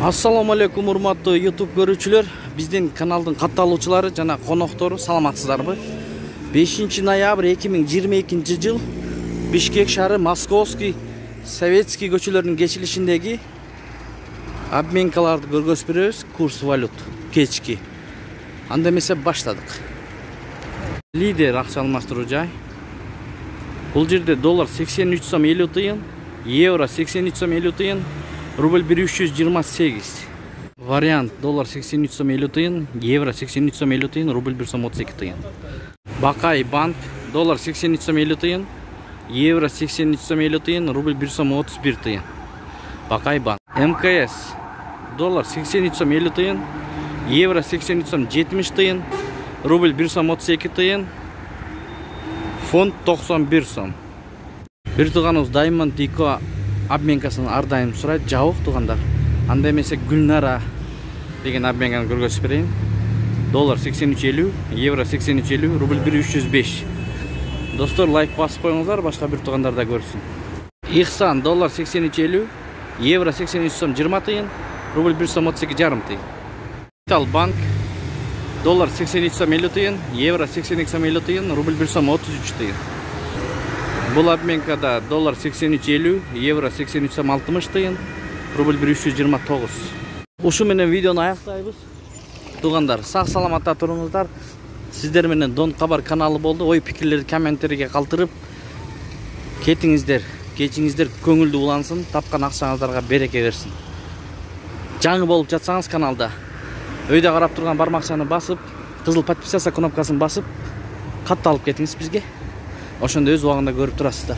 Assalamu алейкум, урматтуу YouTube көрүүчүлөр. Биздин каналдын катталуучулары жана коноктору саламатсыздарбы? 5 ноябрь 2022 жыл Бишкек шаары Московский Советский көчөлөрүнүн кечилишиндеги обменкаларды көргөзүп беребиз. Курс валют кечки. Анда эмесе баштадык. Лидер акча алмаштыруу жай. Бул жерде доллар 83 сом 50 тыйын, евро 83 сом 50 тыйын, рубль 1328. Вариант доллар 83 сом 50 тыйын, евро 83 сом 50 тыйын, рубль 1 сом 32 тыйын. Бакай банк доллар 83 сом 50 тыйын, евро 83 сом 50 тыйын, рубль 1 сом 31 тыйын. Бакай банк. МКС доллар 83 сом 50 тыйын, евро 83 сом 70 тыйын, рубль 1 сом 32 тыйын, фонд 91 сом. Бир тууганыбыз Diamond Eco обменкасын ар дайым сурайт, жабык туугандар. Анда эмесе Гүлнара деген обменканы көргөзүп берейин. Доллар 83.50, евро 83.50, рубль 1305. Достор, лайк басып коюңуздар, башка бир туугандар да көрсүн. Ихсан доллар 83.50, евро 83 сом 20 тыйын, рубль 1 сом 32 жарым тыйын. Капитал банк доллар 83 сом 50 тыйын, евро 82 сом 50 тыйын, рубль 1 сом 33 тыйын. Бул обменкада доллар 83.50, евро 83 сом 60 тыйын, рубль 1329. Ушу менен видеону аяктайбыз. Туугандар, сак саламатта туруңуздар. Сиздер менен Дон Кабар каналы болду. Ой пикирлерди комменттерге калтырып кетиңиздер. Кечиңиздер көңүлдүү улансын, тапкан акчаңыздарга береке берсин. Жаңы болуп жатсаңыз каналда өйдө карап турган бармакчаны басып, кызыл подписаться кнопкасын басып, катталып кетиңиз бизге. Ошондо өз убагында көрүп турасыздар.